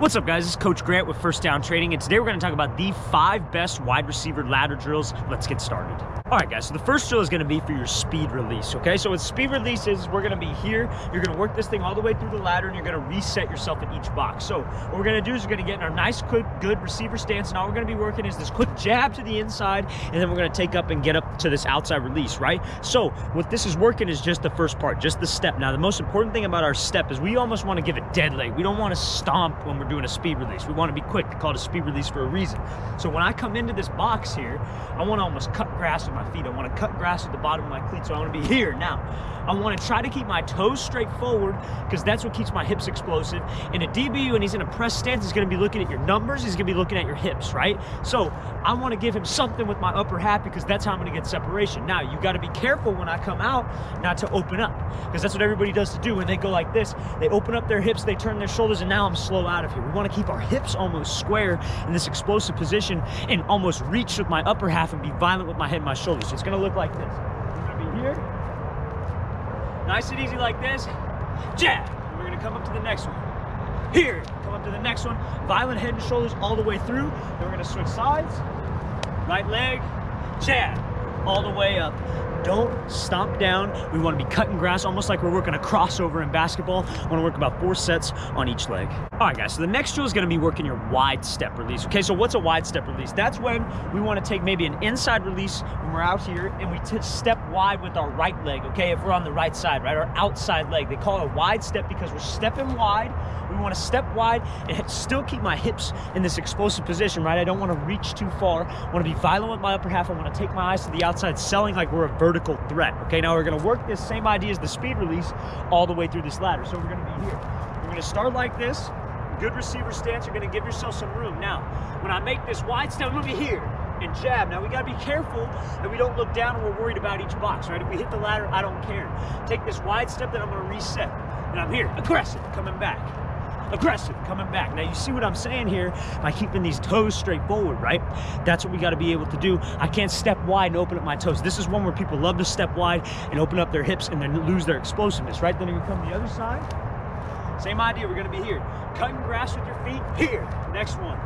What's up, guys? This is Coach Grant with First Down Training, and today we're going to talk about the 5 best wide receiver ladder drills. Let's get started. All right, guys, so the first drill is going to be for your speed release, okay? So what speed release is, we're going to be here. You're going to work this thing all the way through the ladder, and you're going to reset yourself in each box. So what we're going to do is we're going to get in our nice, quick, good receiver stance, and all we're going to be working is this quick jab to the inside, and then we're going to take up and get up to this outside release, right? So what this is working is just the first part, just the step. Now, the most important thing about our step is we almost want to give it dead leg. We don't want to stomp when we're doing a speed release. We want to be quick. They call it a speed release for a reason. So when I come into this box here, I want to almost cut grass with my feet. I want to cut grass at the bottom of my cleat, so I want to be here. Now, I want to try to keep my toes straight forward because that's what keeps my hips explosive. In a DB, when he's in a press stance, he's going to be looking at your numbers. He's going to be looking at your hips, right? So I want to give him something with my upper half because that's how I'm going to get separation. Now, you got to be careful when I come out not to open up because that's what everybody does to do when they go like this. They open up their hips, they turn their shoulders, and now I'm slow out of here. We want to keep our hips almost square in this explosive position and almost reach with my upper half and be violent with my head and my shoulders. So it's going to look like this. We're going to be here, nice and easy like this, jab. And we're going to come up to the next one. Here, come up to the next one, violent head and shoulders all the way through. Then we're going to switch sides, right leg, jab, all the way up. Don't stomp down. We want to be cutting grass almost like we're working a crossover in basketball. I want to work about 4 sets on each leg. All right, guys, so the next drill is going to be working your wide step release. Okay, so what's a wide step release? That's when we want to take maybe an inside release when we're out here and we step wide with our right leg, okay, if we're on the right side, right, our outside leg. They call it a wide step because we're stepping wide. We want to step wide and still keep my hips in this explosive position, right? I don't want to reach too far. I want to be violent with my upper half. I want to take my eyes to the outside, selling like we're a vertical threat. Okay, now we're going to work this same idea as the speed release all the way through this ladder. So we're going to be here. We're going to start like this. Good receiver stance. You're going to give yourself some room. Now, when I make this wide step, I'm going to be here and jab. Now, we got to be careful that we don't look down and we're worried about each box, right? If we hit the ladder, I don't care. Take this wide step, then I'm going to reset. And I'm here, aggressive, coming back. Aggressive, coming back. Now, you see what I'm saying here by keeping these toes straight forward, right? That's what we got to be able to do. I can't step wide and open up my toes. This is one where people love to step wide and open up their hips and then lose their explosiveness, right? Then you come to the other side. Same idea. We're going to be here. Cutting grass with your feet. Here. Next one.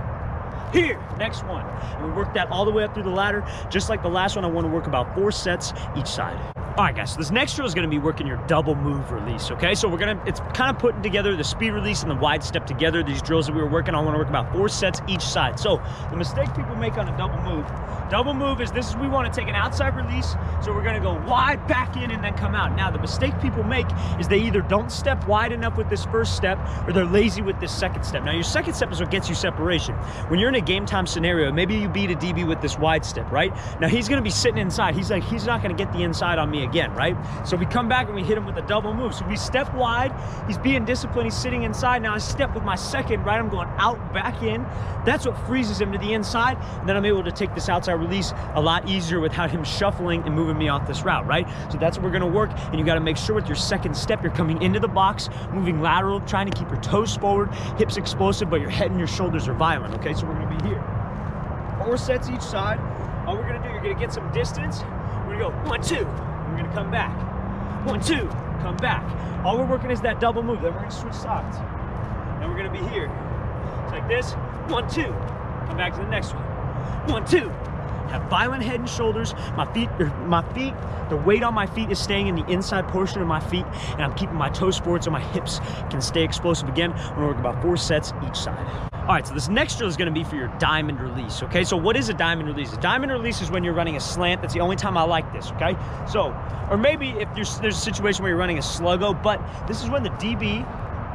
Here. Next one. And we work that all the way up through the ladder. Just like the last one, I want to work about 4 sets each side. All right, guys, so this next drill is going to be working your double move release, okay? So it's kind of putting together the speed release and the wide step together. These drills that we were working on, I want to work about 4 sets each side. So the mistake people make on a double move is we want to take an outside release, so we're going to go wide, back in, and then come out. Now, the mistake people make is they either don't step wide enough with this first step or they're lazy with this second step. Now, your second step is what gets you separation. When you're in a game time scenario, maybe you beat a DB with this wide step, right? Now, he's going to be sitting inside. He's not going to get the inside on me again, right? So we come back and we hit him with a double move. So we step wide, he's being disciplined, he's sitting inside. Now I step with my second, right? I'm going out, back in. That's what freezes him to the inside. And then I'm able to take this outside release a lot easier without him shuffling and moving me off this route, right? So that's what we're gonna work. And you gotta make sure with your second step, you're coming into the box, moving lateral, trying to keep your toes forward, hips explosive, but your head and your shoulders are violent, okay? So we're gonna be here. 4 sets each side. All we're gonna do, you're gonna get some distance. We're gonna go 1, 2. We're gonna come back. 1, 2, come back. All we're working is that double move. Then we're gonna switch sides. Then we're gonna be here. It's like this. 1, 2. Come back to the next one. 1, 2. Have violent head and shoulders. My feet, the weight on my feet is staying in the inside portion of my feet, and I'm keeping my toes forward so my hips can stay explosive again. We're gonna work about 4 sets each side. All right, so this next drill is going to be for your diamond release, okay? So what is a diamond release? A diamond release is when you're running a slant. That's the only time I like this, okay? So, or maybe if there's a situation where you're running a sluggo, but this is when the DB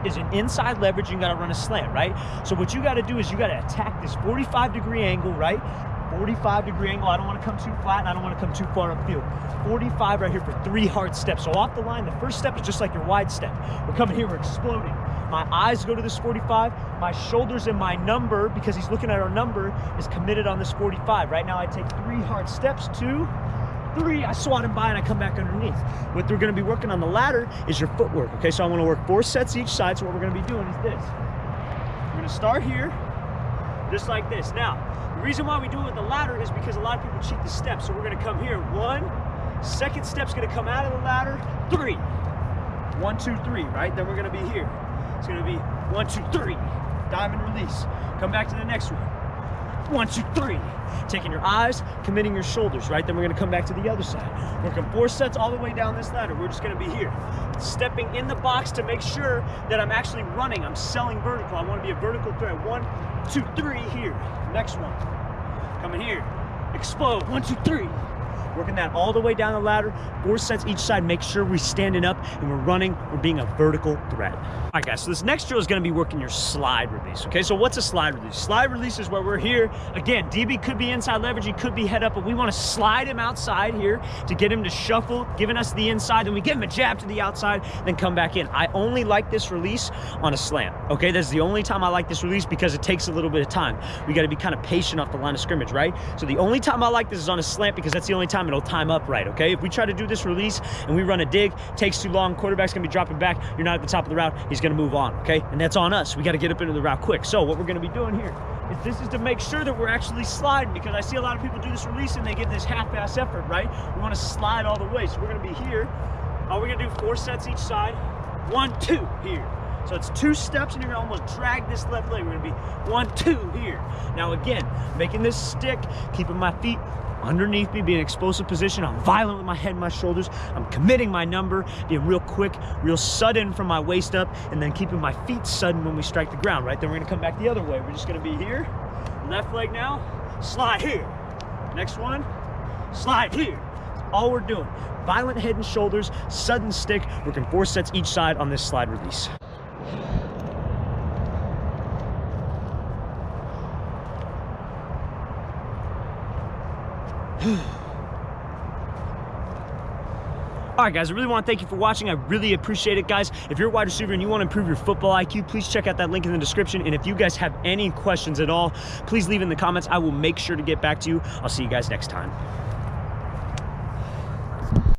is an inside leverage and you got to run a slant, right? So what you got to do is you got to attack this 45-degree angle, right? 45-degree angle. I don't want to come too flat and I don't want to come too far upfield. 45 right here for 3 hard steps. So off the line, the first step is just like your wide step. We're coming here, we're exploding. My eyes go to this 45. My shoulders and my number, because he's looking at our number, is committed on this 45. Right now I take 3 hard steps, 2, 3, I swat him by and I come back underneath. What we're gonna be working on the ladder is your footwork, okay? So I'm gonna work 4 sets each side. So what we're gonna be doing is this. We're gonna start here, just like this. Now, the reason why we do it with the ladder is because a lot of people cheat the steps. So we're gonna come here, 1, second step's gonna come out of the ladder, 3. 1, 2, 3, right? Then we're gonna be here. It's gonna be 1, 2, 3. diamond release. Come back to the next one. 1, 2, 3. Taking your eyes, committing your shoulders, right? Then we're gonna come back to the other side. Working 4 sets all the way down this ladder. We're just gonna be here. Stepping in the box to make sure that I'm actually running. I'm selling vertical. I wanna be a vertical thread. 1, 2, 3 here. Next one. Coming here. Explode. 1, 2, 3. Working that all the way down the ladder, 4 sets each side. Make sure we're standing up and we're running. We're being a vertical thread. All right, guys, so this next drill is gonna be working your slide release, okay? So what's a slide release? Slide release is where we're here. Again, DB could be inside leverage, he could be head up, but we wanna slide him outside here to get him to shuffle, giving us the inside, then we give him a jab to the outside, then come back in. I only like this release on a slant, okay? That's the only time I like this release because it takes a little bit of time. We gotta be kind of patient off the line of scrimmage, right? So the only time I like this is on a slant because that's the only time it'll time up right, okay? If we try to do this release and we run a dig, takes too long, quarterback's gonna be dropping back, you're not at the top of the route, he's gonna move on, okay? And that's on us. We gotta get up into the route quick. So what we're gonna be doing here is this is to make sure that we're actually sliding, because I see a lot of people do this release and they get this half-ass effort, right? We wanna slide all the way. So we're gonna be here. We're gonna do 4 sets each side. 1, 2 here. So it's 2 steps and you're gonna almost drag this left leg. We're gonna be 1, 2 here. Now again, making this stick, keeping my feet underneath me, being in explosive position. I'm violent with my head and my shoulders. I'm committing my number, being real quick, real sudden from my waist up, and then keeping my feet sudden when we strike the ground, right? Then we're gonna come back the other way. We're just gonna be here. Left leg now, slide here. Next one, slide here. That's all we're doing. Violent head and shoulders, sudden stick, working 4 sets each side on this slide release. All right, guys, I really want to thank you for watching. I really appreciate it, guys. If you're a wide receiver and you want to improve your football IQ, please check out that link in the description. And if you guys have any questions at all, please leave in the comments. I will make sure to get back to you. I'll see you guys next time.